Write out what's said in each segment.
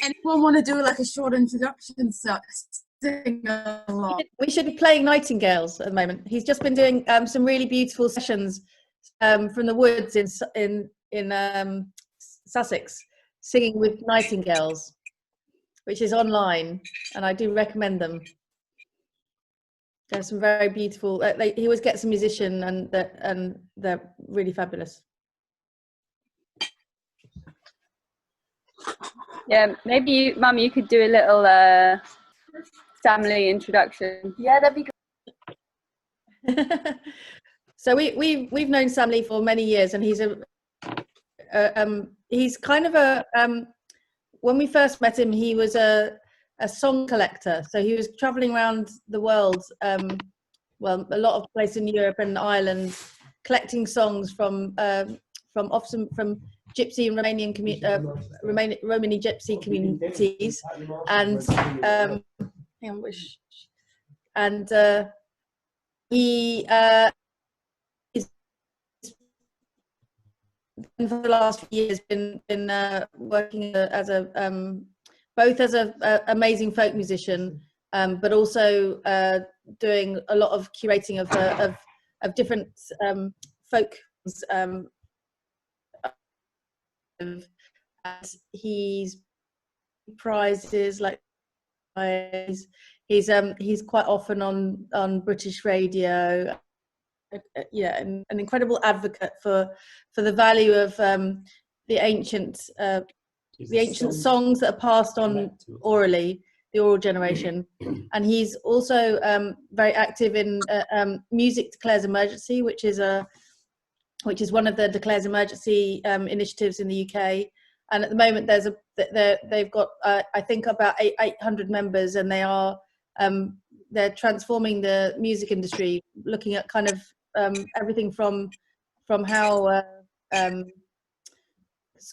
anyone want to do like a short introduction? So sing along. We should be playing nightingales at the moment. He's just been doing some really beautiful sessions from the woods in Sussex, singing with nightingales, which is online, and I do recommend them. There's some very beautiful. He always gets a musician, and they're really fabulous. Yeah, maybe Mum, you could do a little family introduction. Yeah, that'd be good. So we've known Samly for many years, and he's kind of a when we first met him, he was a song collector. So he was traveling around the world, well, a lot of places in Europe and Ireland, collecting songs from Gypsy and Romanian Romani Gypsy communities, and he for the last few years been working as both as a amazing folk musician, but also doing a lot of curating of different folk. And he's prizes like he's quite often on British radio. Yeah, an incredible advocate for the value of the ancient songs that are passed on orally, the oral generation. And he's also very active in Music Declares Emergency, which is one of the Declares Emergency initiatives in the UK. And at the moment, they've got I think about 800 members, and they're transforming the music industry, looking at kind of everything from how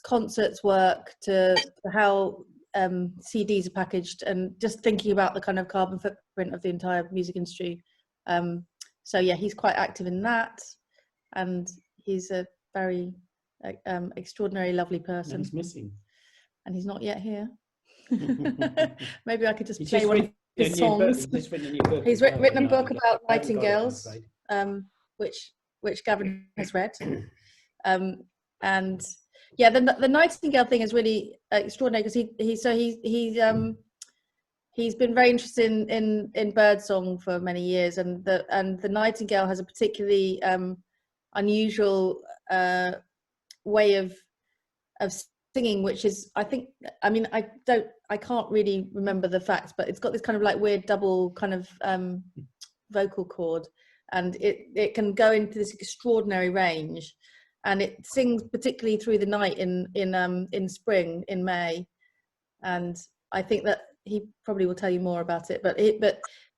concerts work to how CDs are packaged, and just thinking about the kind of carbon footprint of the entire music industry. So yeah, he's quite active in that, and he's a very extraordinary, lovely person. And he's missing. And he's not yet here. Maybe I could just play one of his songs. He's written a book about nightingales, which Gavin has read. And yeah, the nightingale thing is really extraordinary, because he's been very interested in bird song for many years, and the nightingale has a particularly unusual way of singing, which is, I can't really remember the facts, but it's got this kind of like weird double kind of vocal cord, and it can go into this extraordinary range, and it sings particularly through the night in spring, in May. And I think that he probably will tell you more about it, but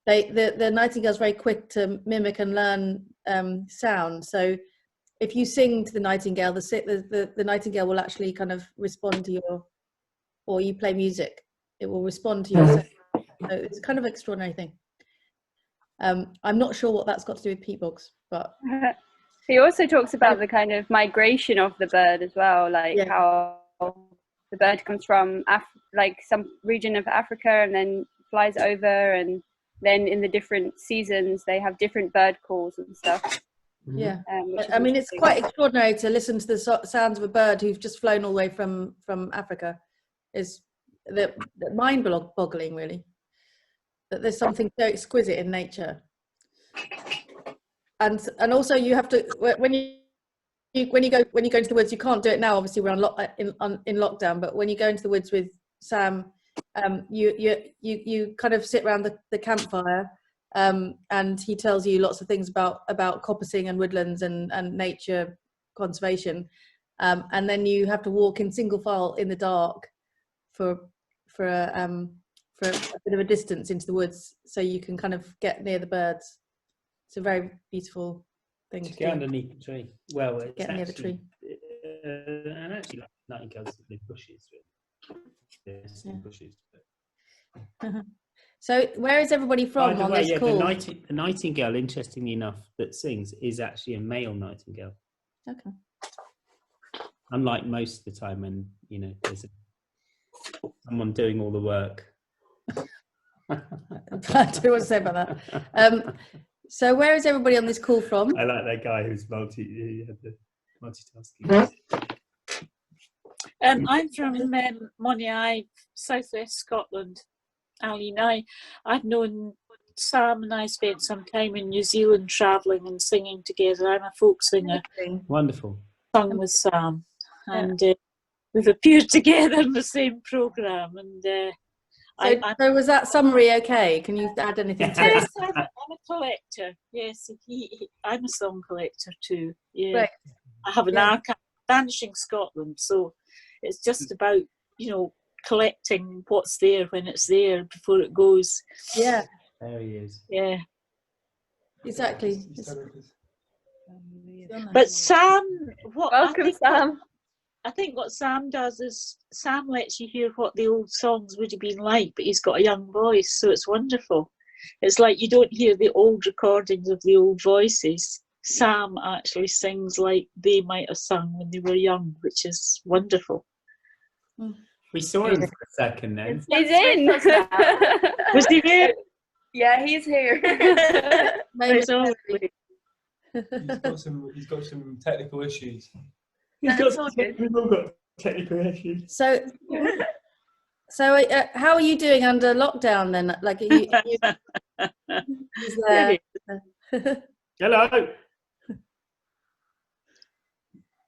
the nightingale's very quick to mimic and learn sound. So if you sing to the nightingale, the nightingale will actually kind of respond to or you play music, it will respond to your sound. So it's kind of an extraordinary thing. I'm not sure what that's got to do with peat bogs, but he also talks about the kind of migration of the bird as well, like how the bird comes from like some region of Africa and then flies over, and then in the different seasons they have different bird calls and stuff. Yeah, I mean, it's quite extraordinary to listen to the sounds of a bird who's just flown all the way from Africa. Is mind-boggling, really, that there's something so exquisite in nature. And also you have to, when you go into the woods, you can't do it now, obviously we're in lockdown, but when you go into the woods with Sam, you kind of sit around the campfire, and he tells you lots of things about coppicing and woodlands and nature conservation, and then you have to walk in single file in the dark for a bit of a distance into the woods, so you can kind of get near the birds. It's a very beautiful thing to get underneath the tree. Well, it's get near the tree. And actually, like nightingales live bushes. There's bushes. So where is everybody from on this call? The nightingale, interestingly enough, that sings is actually a male nightingale. Okay. Unlike most of the time when, there's Someone doing all the work. I don't want to say about that. So where is everybody on this call from? I like that guy who's multitasking. I'm from Moniai, southwest Scotland. Aline, I've known Sam and I spent some time in New Zealand travelling and singing together. I'm a folk singer. Wonderful. Sung with Sam, and we've appeared together in the same programme. And so was that summary okay? Can you add anything to it? Yes, I'm a collector. Yes, I'm a song collector too. Yeah, right. I have an archive, Vanishing Scotland, so it's just about, you know, collecting what's there when it's there before it goes. Yeah. There he is. Yeah. Exactly. But Sam, welcome, Sam. I think what Sam does is Sam lets you hear what the old songs would have been like, but he's got a young voice, so it's wonderful. It's like you don't hear the old recordings of the old voices. Sam actually sings like they might have sung when they were young, which is wonderful. We saw him for a second then. He's in. Was he there? Yeah, he's here. He's got some technical issues. We've all got technical issues. So how are you doing under lockdown then? Like, Hello.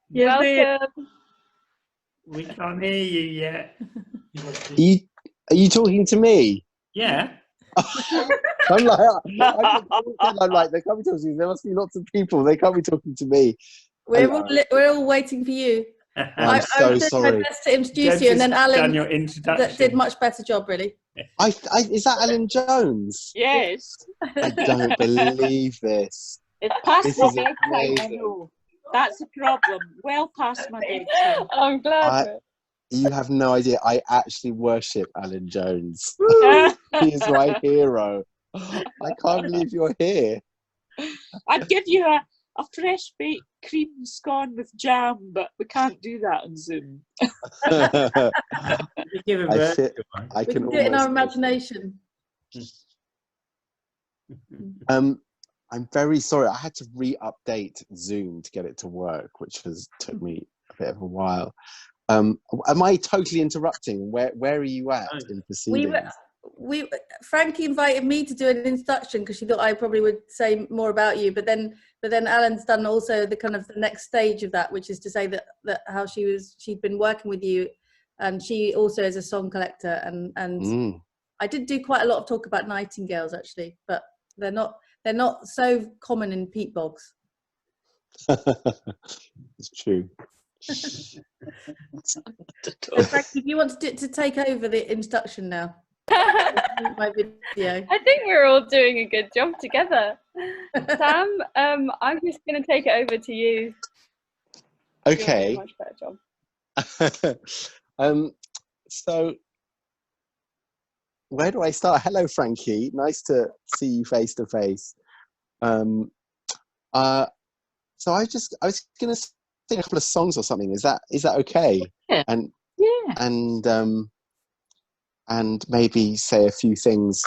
Welcome. We can't hear you yet. Are you talking to me? Yeah. I'm like, they can't be talking to me. There must be lots of people. They can't be talking to me. We're all waiting for you. I'm so sorry. I did my best to introduce you, and then Alan did much better job, really. Is that Alan Jones? Yes. I don't believe this. It's past my bedtime, I know. That's the problem. Well past my bedtime. I'm glad. You have no idea. I actually worship Alan Jones. He is my hero. I can't believe you're here. I'd give you a fresh baked cream scone with jam, but we can't do that on Zoom. I can do it in our imagination. I'm very sorry. I had to re-update Zoom to get it to work, which took me a bit of a while. Am I totally interrupting? Where are you at in proceedings? Frankie invited me to do an introduction because she thought I probably would say more about you, but then Alan's done also the kind of the next stage of that, which is to say that how she'd been working with you, and she also is a song collector, and I did do quite a lot of talk about nightingales actually, but they're not so common in peat bogs. It's true. So Frankie, do you want to take over the introduction now? My video. I think we're all doing a good job together. Sam, I'm just going to take it over to you. Okay. You're doing a much better job. So where do I start? Hello, Frankie. Nice to see you face to face. So I was going to sing a couple of songs or something. Is that okay? Yeah. And maybe say a few things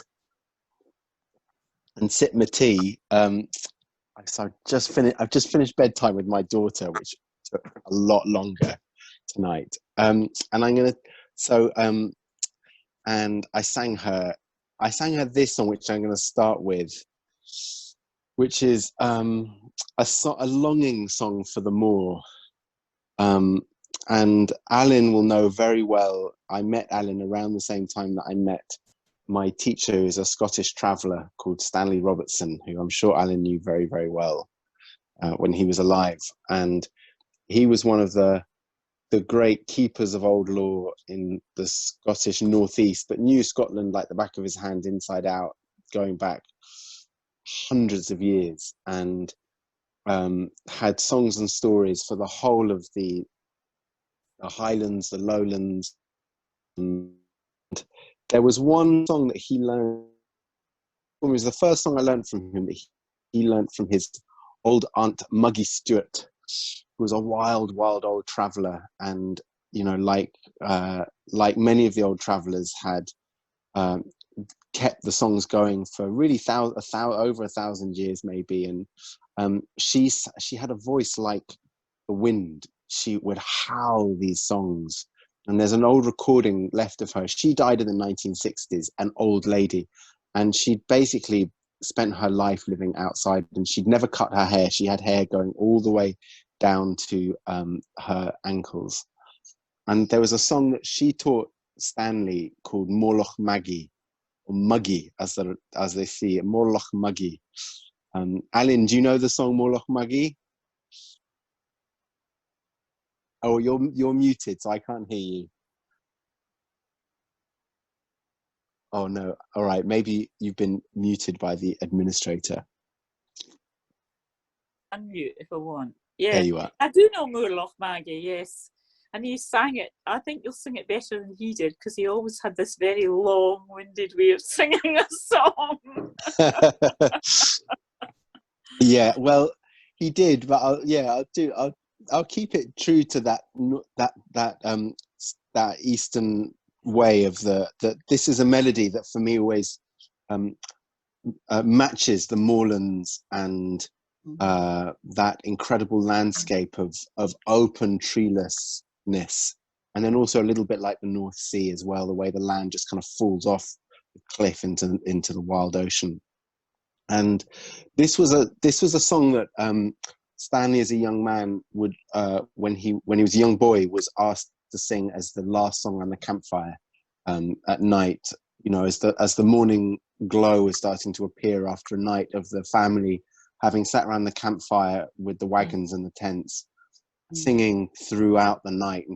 and sip my tea. So I've just finished bedtime with my daughter, which took a lot longer tonight. And I sang her this song, which I'm going to start with, which is a longing song for the moor. And Alan will know very well. I met Alan around the same time that I met my teacher, who's a Scottish traveller called Stanley Robertson, who I'm sure Alan knew very, very well when he was alive. And he was one of the great keepers of old law in the Scottish northeast, but knew Scotland like the back of his hand, inside out, going back hundreds of years, and had songs and stories for the whole of the Highlands, the Lowlands. And there was one song that he learned. It was the first song I learned from him. That he learned from his old aunt Muggy Stewart, who was a wild old traveller, and you know, like many of the old travelers, had kept the songs going for really over 1,000 years maybe. And she had a voice like the wind. She would howl these songs. And there's an old recording left of her. She died in the 1960s, an old lady, and she'd basically spent her life living outside, and she'd never cut her hair. She had hair going all the way down to her ankles. And there was a song that she taught Stanley called Morloch Maggie, or Muggy, as they see it, Morloch Muggy. Alan, do you know the song Morloch Muggy? Oh, you're muted, so I can't hear you. Oh no. All right, maybe you've been muted by the administrator. Unmute if I want. Yeah, There you are. I do know Morloch Maggie, yes. And he sang it. I think you'll sing it better than he did, because he always had this very long-winded way of singing a song. Yeah, well, he did, but I'll keep it true to that Eastern way of that this is a melody that for me always matches the moorlands and that incredible landscape of open treelessness, and then also a little bit like the North Sea as well, the way the land just kind of falls off the cliff into the wild ocean. And this was a song that Stanley, as a young man, would when he was a young boy, was asked to sing as the last song on the campfire at night. You know, as the morning glow is starting to appear after a night of the family having sat around the campfire with the wagons and the tents, singing throughout the night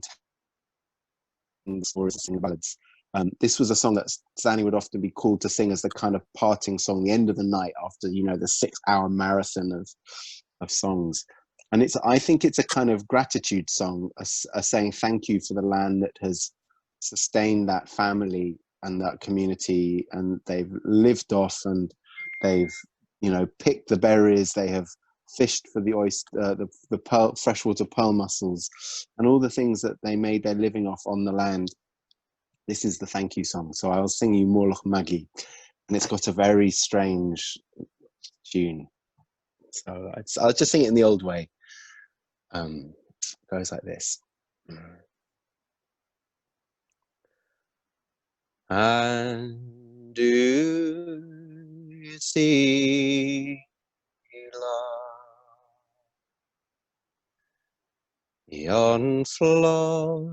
and stories, singing ballads. This was a song that Stanley would often be called to sing as the kind of parting song, the end of the night after, you know, the 6-hour marathon of songs. And I think it's a kind of gratitude song, a saying thank you for the land that has sustained that family and that community, and they've lived off, and they've, you know, picked the berries, they have fished for the oyster, the freshwater pearl mussels, and all the things that they made their living off on the land. This is the thank you song. So I'll sing you Morloch Maggie, and it's got a very strange tune. So I'll just sing it in the old way. It goes like this. And do you see, love, yon flock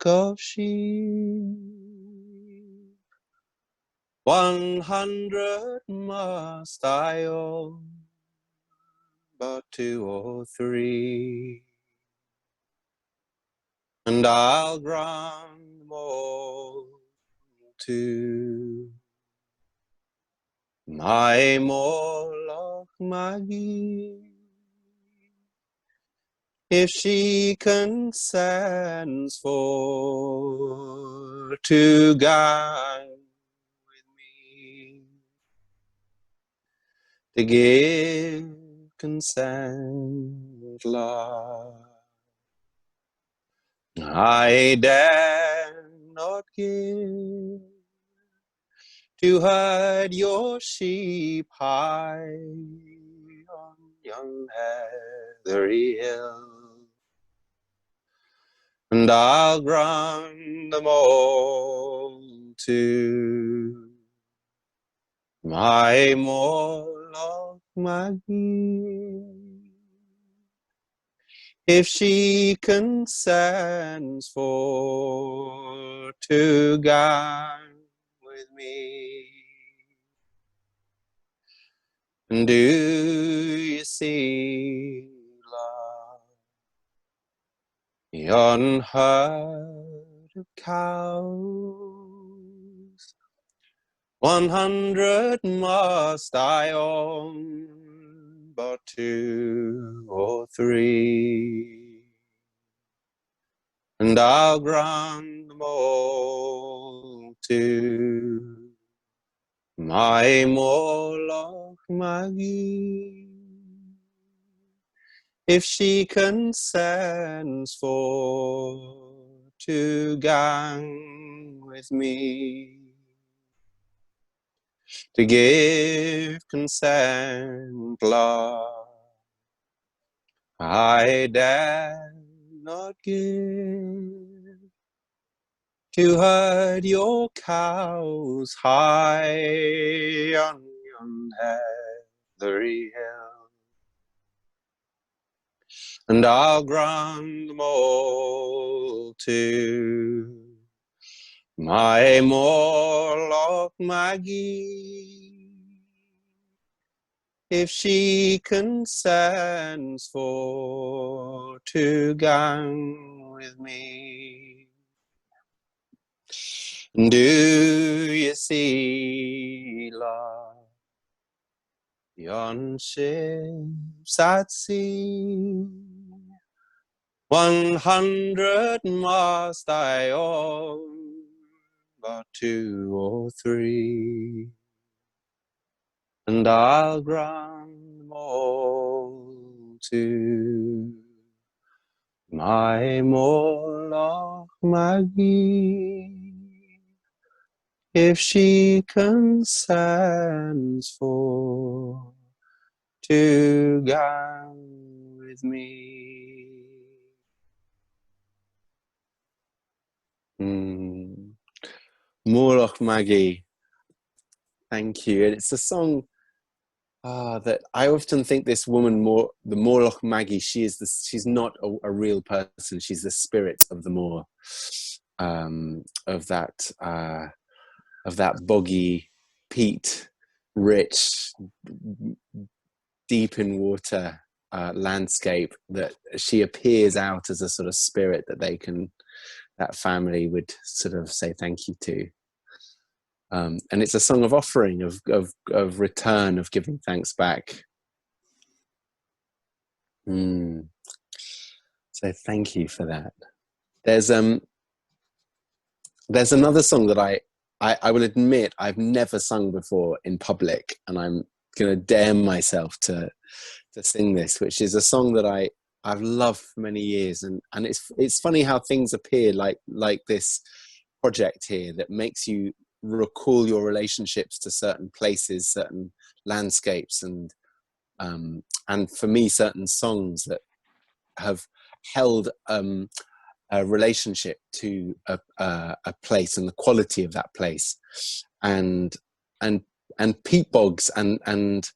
of sheep, 100 must I own, but 2 or 3, and I'll grant them all to my Morloch Maggie, if she consents for to guide with me, to give consent, love. I dare not give to herd your sheep high on young heathery hill, and I'll grant them all to my Morloch Maggie, if she consents for to guide with me. And do you see, love, yon herd of cows? 100 must I own, but 2 or 3, and I'll grant them all to my Morloch Maggie, if she consents for to gang with me, to give consent, love, I dare not give, to herd your cows high on yon heathery hill, and I'll grant them all to my Morlock Maggie, if she consents for to gang with me. Do you see, love, yon ships at sea? 100 mast I own, but 2 or 3, and I'll grant them all to my Morlock Maggie, if she consents for to gang with me. Morlock Maggie, thank you. And it's a song that I often think this woman, the Morlock Maggie, she's not a real person. She's the spirit of the moor, of that boggy, peat rich, deep in water landscape, that she appears out as a sort of spirit that family would sort of say thank you to. And it's a song of offering, of return, of giving thanks back. So thank you for that. There's another song that I will admit I've never sung before in public, and I'm gonna dare myself to sing this, which is a song that I've loved for many years, and it's funny how things appear like this project here that makes you recall your relationships to certain places, certain landscapes, and for me certain songs that have held a relationship to a place and the quality of that place, and peat bogs and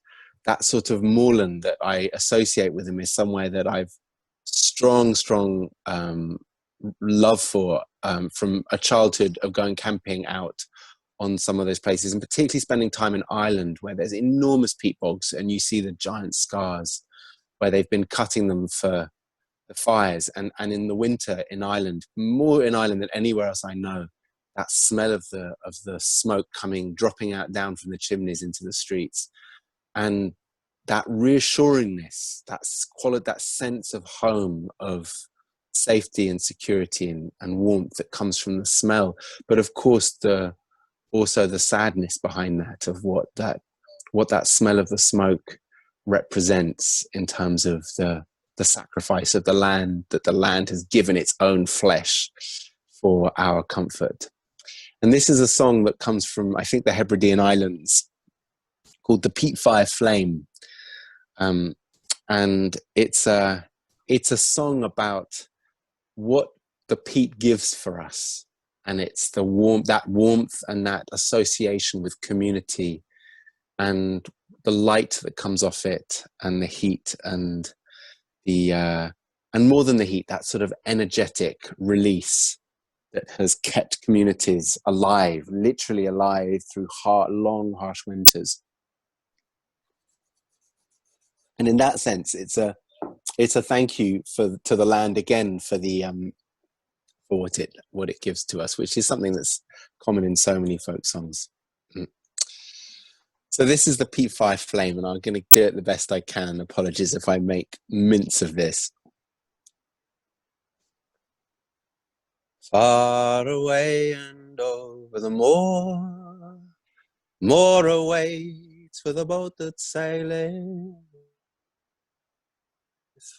that sort of moorland that I associate with them is somewhere that I've strong love for from a childhood of going camping out on some of those places, and particularly spending time in Ireland where there's enormous peat bogs and you see the giant scars where they've been cutting them for the fires, and in the winter in Ireland, more in Ireland than anywhere else I know, that smell of the smoke dropping out down from the chimneys into the streets, and that reassuringness, that sense of home, of safety and security and warmth that comes from the smell, but of course also the sadness behind that, of what that smell of the smoke represents in terms of the sacrifice of the land, that the land has given its own flesh for our comfort. And this is a song that comes from, I think, the Hebridean Islands, called The Peat Fire Flame. And it's a song about what the peat gives for us. And it's that warmth and that association with community, and the light that comes off it, and the heat, and and more than the heat, that sort of energetic release that has kept communities alive, literally alive, through long, harsh winters. And in that sense, it's a thank you to the land again for what it gives to us, which is something that's common in so many folk songs. So this is the Peat Fire Flame, and I'm going to do it the best I can. Apologies if I make mince of this. Far away and over the moor, more awaits for the boat that's sailing.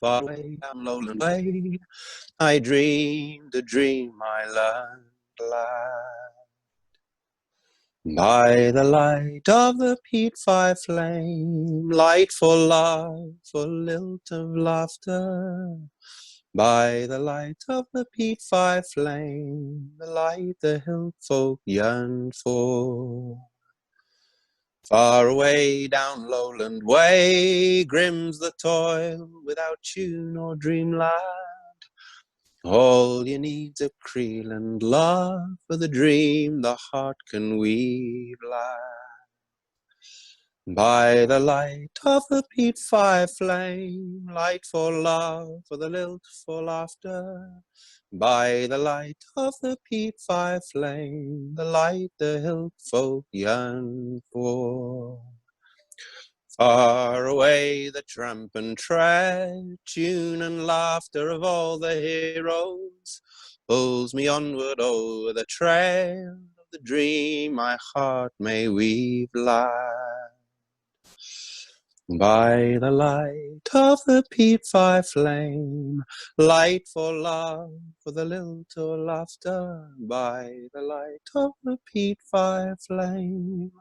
far away down lowland way, I dreamed a dream I learned glad. By the light of the peat fire flame, light for love, for lilt of laughter. By the light of the peat fire flame, the light the hill folk yearned for. Far away down lowland way, grim's the toil without tune or dreamland. All you need's a creel and love for the dream the heart can weave lad. By the light of the peat fire flame, light for love, for the lilt for laughter. By the light of the peat fire flame, the light the hill folk yearn for. Far away the tramp and tread, tune and laughter of all the heroes, pulls me onward over the trail of the dream my heart may weave glad. By the light of the peat fire flame, light for love, for the lilt or laughter. By the light of the peat fire flame,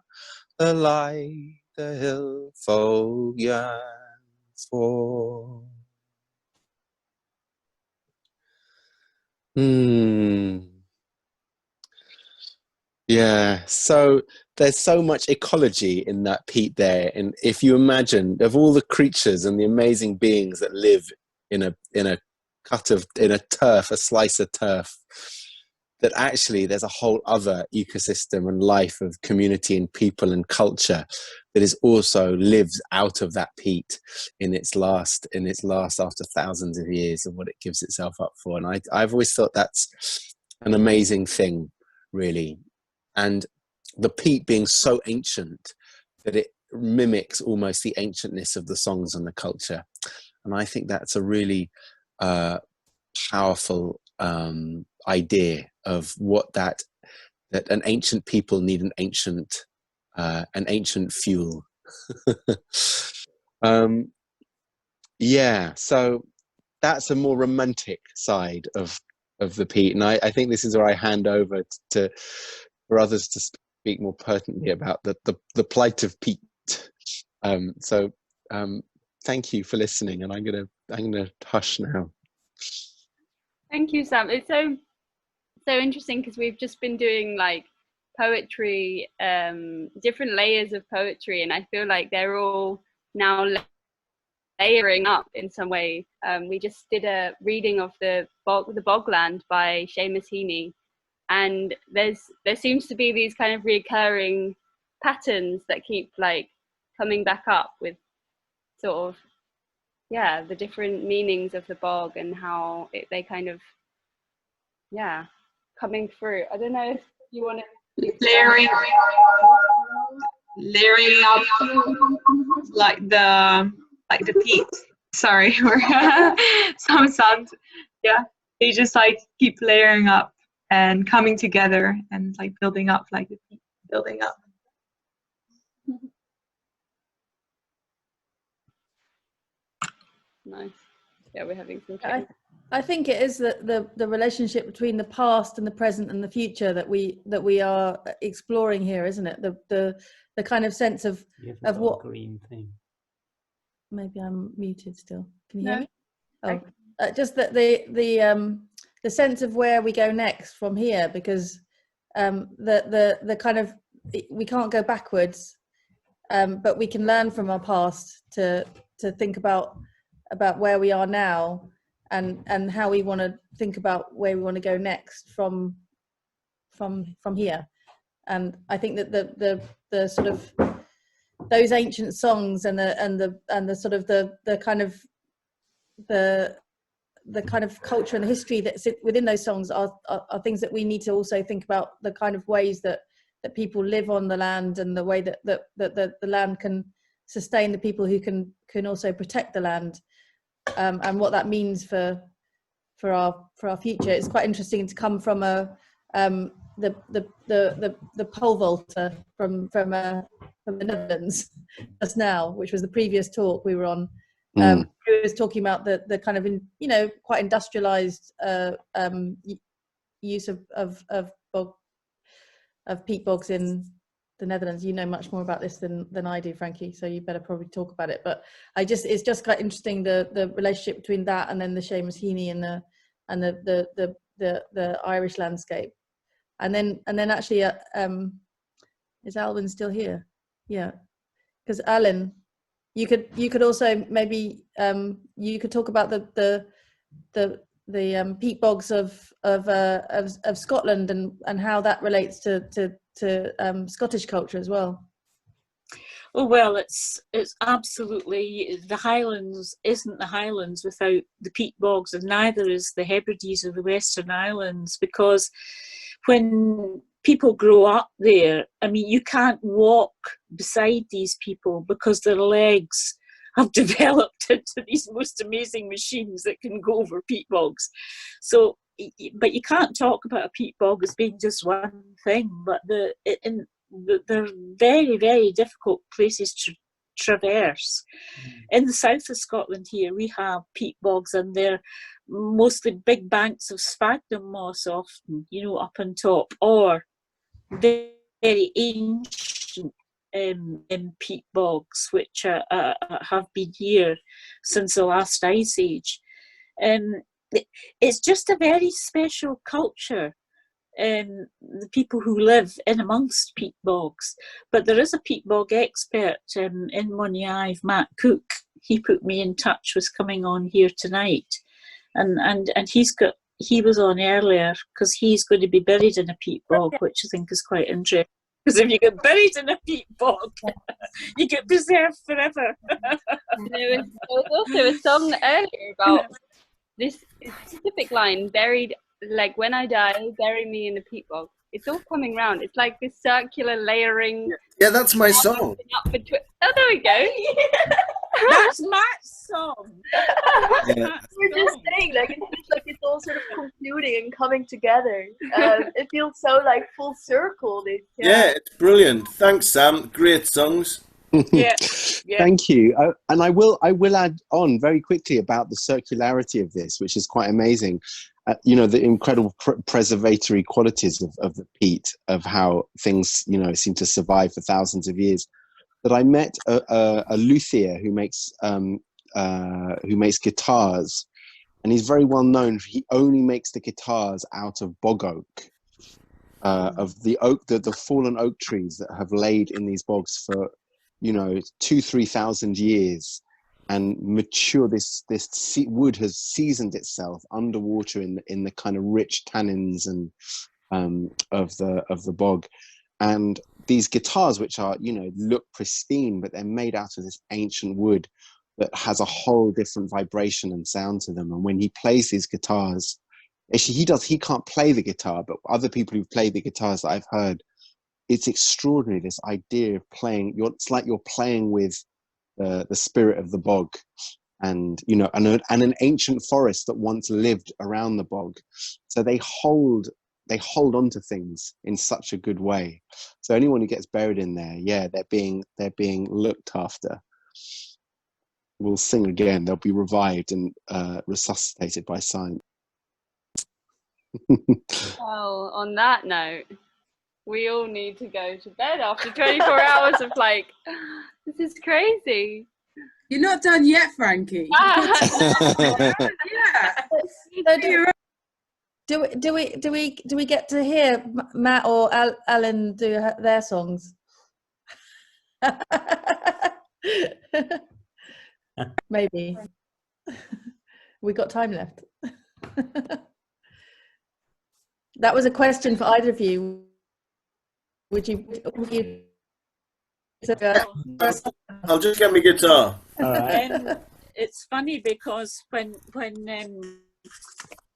the light the hill folk yearn for. Yeah, so there's so much ecology in that peat there, and if you imagine of all the creatures and the amazing beings that live in a turf, a slice of turf, that actually there's a whole other ecosystem and life of community and people and culture that is also lives out of that peat in its last after thousands of years of what it gives itself up for. And I've always thought that's an amazing thing, really. And the peat being so ancient that it mimics almost the ancientness of the songs and the culture. And I think that's a really powerful idea of what that an ancient people need an ancient fuel. Yeah, so that's a more romantic side of the peat, and I think this is where I hand over for others to speak more pertinently about the plight of peat. So thank you for listening, and I'm gonna hush now. Thank you, Sam. It's so interesting because we've just been doing like poetry, different layers of poetry, and I feel like they're all now layering up in some way. We just did a reading of the Bogland by Seamus Heaney, and there seems to be these kind of recurring patterns that keep like coming back up with sort of the different meanings of the bog and how they kind of coming through. I don't know if you want to layering up like the peat. Sorry, or some sound. Yeah, they just like keep layering up and coming together and like building up, like the peat building up. Nice. Yeah, we're having some. I think it is the relationship between the past and the present and the future that we are exploring here, isn't it? The kind of sense of what green thing. Maybe I'm muted still. Can you hear me? Oh, just that the sense of where we go next from here, because the kind of we can't go backwards, but we can learn from our past to think about where we are now and how we want to think about where we want to go next from here. And I think that the sort of those ancient songs and the sort of the kind of the kind of culture and the history that sit within those songs are things that we need to also think about, the kind of ways that people live on the land and the way that the land can sustain the people who can also protect the land, and what that means for our future. It's quite interesting to come from the pole vaulter from the Netherlands just now, which was the previous talk we were on, Who was talking about the kind of quite industrialized use of peat bogs in the Netherlands. You know much more about this than I do, Frankie, so you better probably talk about it. But it's just quite interesting the relationship between that and then the Seamus Heaney and the Irish landscape. And then actually is Alwyn still here? Yeah, because Alan, you could also maybe you could talk about the peat bogs of Scotland and how that relates to Scottish culture as well. Oh well, it's absolutely, the Highlands isn't the Highlands without the peat bogs, and neither is the Hebrides or the Western Islands, because when people grow up there, I mean, you can't walk beside these people because their legs have developed into these most amazing machines that can go over peat bogs. So, but you can't talk about a peat bog as being just one thing, but they're very, very difficult places to traverse. In the south of Scotland here, we have peat bogs, and they're mostly big banks of sphagnum moss often, up on top, or very, very ancient peat bogs, which have been here since the last ice age. It's just a very special culture, the people who live in amongst peat bogs. But there is a peat bog expert in Moniaive, Matt Cook. He put me in touch with coming on here tonight, and he was on earlier because he's going to be buried in a peat bog, which I think is quite interesting. Because if you get buried in a peat bog, you get preserved forever. There was also a song earlier about this specific line, buried, like, when I die, bury me in a peat bog. It's all coming round. It's like this circular layering. Yeah, that's my song. Oh, there we go. That's Matt's song. Yeah. We're just saying, like, it feels like it's all sort of concluding and coming together. It feels so like full circle. Yeah, it's brilliant. Thanks, Sam. Great songs. Yeah. Thank you. And I will add on very quickly about the circularity of this, which is quite amazing. The incredible preservatory qualities of the peat, of how things, seem to survive for thousands of years. That I met a luthier who makes guitars, and he's very well known. He only makes the guitars out of bog oak, of the oak, the fallen oak trees that have laid in these bogs for 2,000-3,000 years, and mature. This wood has seasoned itself underwater in the kind of rich tannins and of the bog. And these guitars, which are, look pristine, but they're made out of this ancient wood that has a whole different vibration and sound to them. And when he plays these guitars, actually he can't play the guitar, but other people who've played the guitars that I've heard, it's extraordinary, this idea of playing. It's like you're playing with the spirit of the bog, and an ancient forest that once lived around the bog. So they hold on to things in such a good way. So anyone who gets buried in there, they're being looked after. We'll sing again. They'll be revived and resuscitated by science. Well, on that note, we all need to go to bed after 24 hours of this is crazy. You're not done yet, Frankie. Yeah. Do we get to hear Matt or Alan do their songs? Maybe. We got time left. That was a question for either of you. Would you I'll just get my guitar. All right. It's funny because when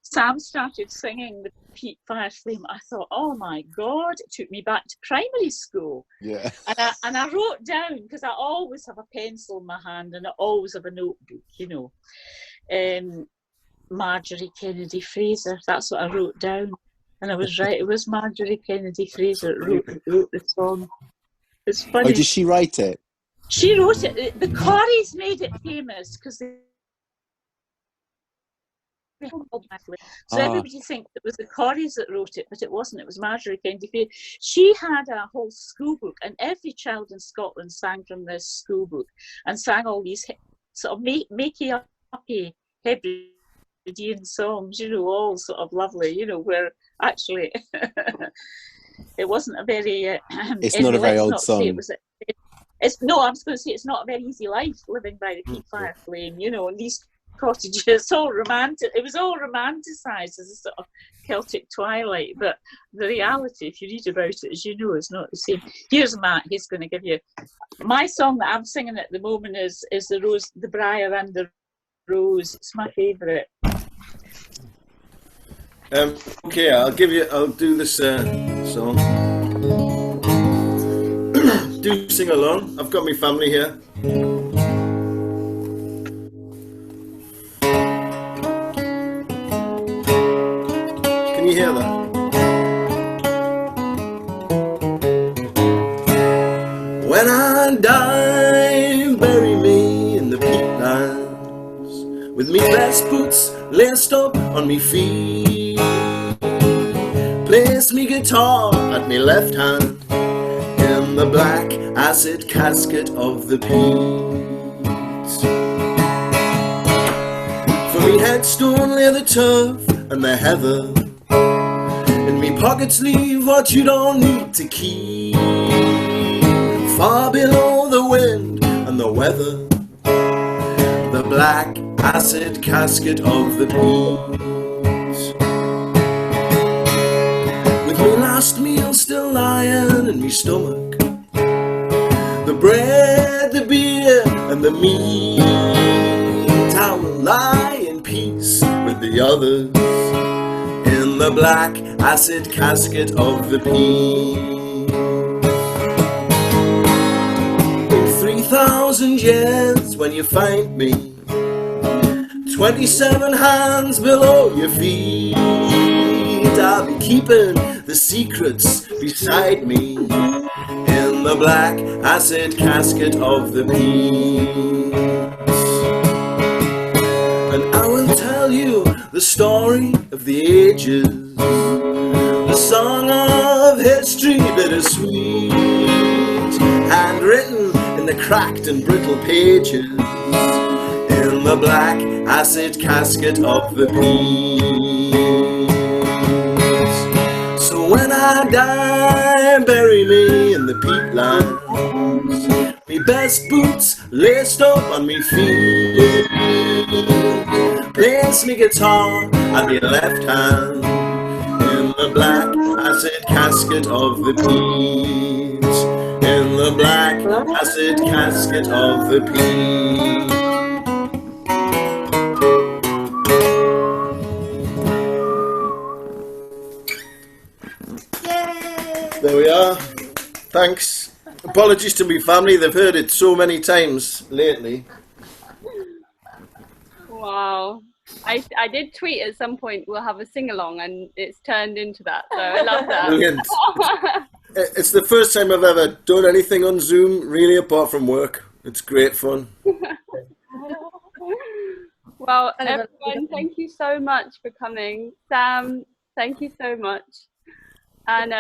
Sam started singing the Peat Fire Flame, I thought, oh my God, it took me back to primary school. Yeah. And I wrote down, because I always have a pencil in my hand and I always have a notebook, Marjorie Kennedy Fraser. That's what I wrote down. And I was right, it was Marjorie Kennedy Fraser that wrote the song. It's funny. Oh, did she write it? She wrote it. The Corries made it famous because they. So everybody thinks it was the Corries that wrote it, but it wasn't. It was Marjorie Kennedy Fair. She had a whole school book, and every child in Scotland sang from this school book and sang all these sort of makey-uppy Hebridean songs, you know, all sort of lovely, you know, where actually it wasn't a very. It's not a very old song. No, I was going to say it's not a very easy life living by the peat fire flame, you know, and these cottages, it's all romantic. It was all romanticised as a sort of Celtic twilight, but the reality, if you read about it, as you know, is not the same. Here's Matt. He's going to give you my song that I'm singing at the moment is the Rose, the Briar and the Rose. It's my favourite. Okay, I'll do this song. Do sing along. I've got my family here. Can you hear that? When I die, bury me in the peatlands, with me best boots laced up on me feet. Place me guitar at me left hand in the black acid casket of the peat. For me headstone lay the turf and the heather. In me pockets leave what you don't need to keep. Far below the wind and the weather, the black acid casket of the peat. With me last meal still lying in me stomach, the bread, the beer and the meat, I will lie in peace with the others in the black acid casket of the peat. 3,000 years when you find me, 27 hands below your feet, I'll be keeping the secrets beside me in the black acid casket of the peat. And I will tell you the story of the ages, the song of history bittersweet, handwritten in the cracked and brittle pages in the black acid casket of the peat. So when I die, bury me in the peatlands, me best boots laced up on me feet. Place me guitar at me left hand in the black acid casket of the peat. In the black acid casket of the peat. There we are. Thanks. Apologies to my family, they've heard it so many times lately. Wow. I did tweet at some point we'll have a sing-along, and it's turned into that, so I love that. Brilliant. It's the first time I've ever done anything on Zoom, really, apart from work. It's great fun. Well, everyone, thank you so much for coming. Sam, thank you so much. And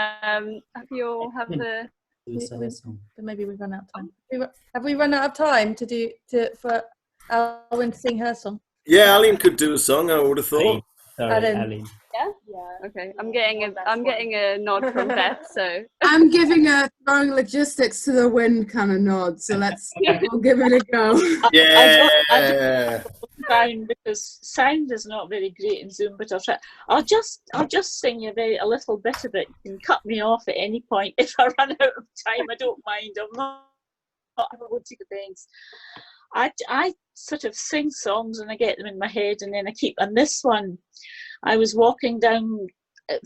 hope you all have the... Maybe we've run out of time. Have we run out of time for Alwyn to sing her song? Yeah, Aline could do a song, I would have thought. Sorry, Aline. Yeah? Yeah. Okay. I'm getting a nod from Beth, so I'm giving a throwing logistics to the wind kind of nod, so we'll give it a go. Yeah. I don't because sound is not very great in Zoom, but I'll try. I'll just sing you a little bit of it. You can cut me off at any point if I run out of time. I don't mind. I'm not going to things. I sort of sing songs and I get them in my head, and then and this one, I was walking down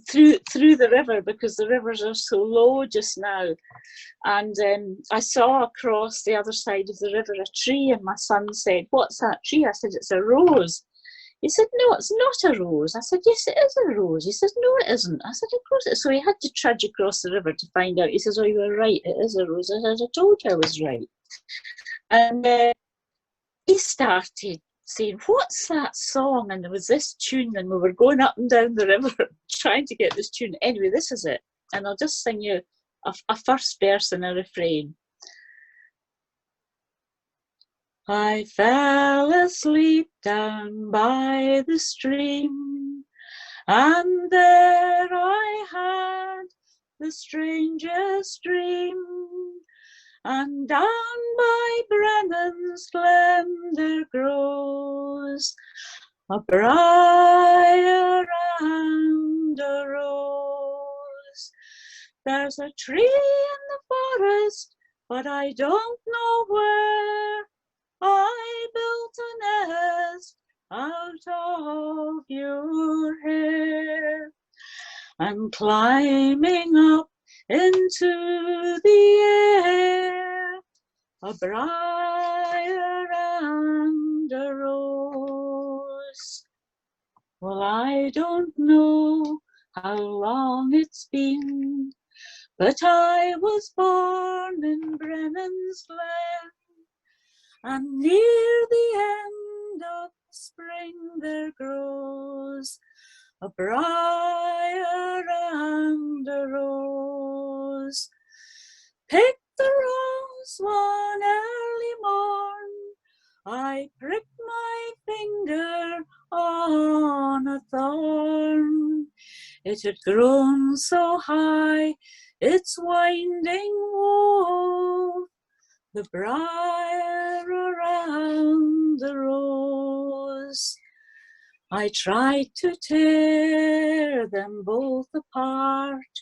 through the river because the rivers are so low just now, and I saw across the other side of the river a tree, and my son said, "What's that tree?" I said, "It's a rose." He said, "No, it's not a rose." I said, "Yes, it is a rose." He said, "No, it isn't." I said, "Of course it is." So he had to trudge across the river to find out. He says, "Oh, you were right, it is a rose." I said, "I told you I was right." And he started saying, what's that song? And there was this tune, and we were going up and down the river trying to get this tune. Anyway, this is it. And I'll just sing you a first verse and a refrain. I fell asleep down by the stream, and there I had the strangest dream. And down by Brennan's glen there grows a briar and a rose. There's a tree in the forest, but I don't know where. I built a nest out of your hair, and climbing up into the air, a briar and a rose. Well, I don't know how long it's been, but I was born in Brennan's glen, and near the end of spring there grows a briar and a rose. Pick the rose one early morn, I pricked my finger on a thorn. It had grown so high, its winding wove the briar around the rose. I tried to tear them both apart.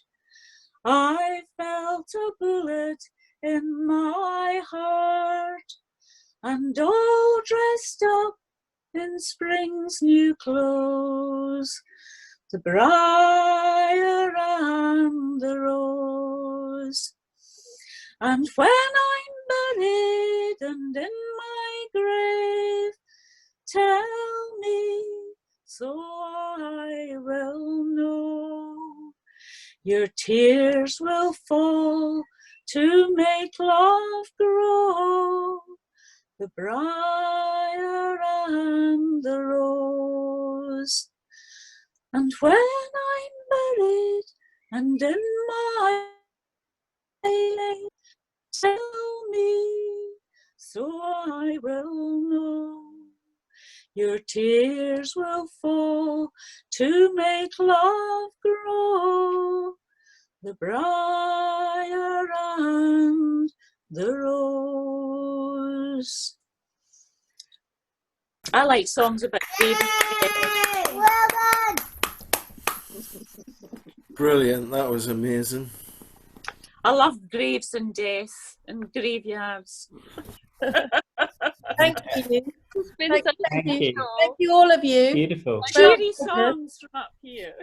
I felt a bullet in my heart, and all dressed up in spring's new clothes, the briar and the rose. And when I'm buried and in my grave, tell me so I will know. Your tears will fall to make love grow, the briar and the rose. And when I'm buried and in my grave, tell me so I will know. Your tears will fall to make love grow, the briar and the rose. I like songs about babies. Well done! Brilliant, that was amazing. I love graves and death and graveyards. Thank you. It's been so Thank you. Thank you, all of you. Beautiful. Cheery songs from up here.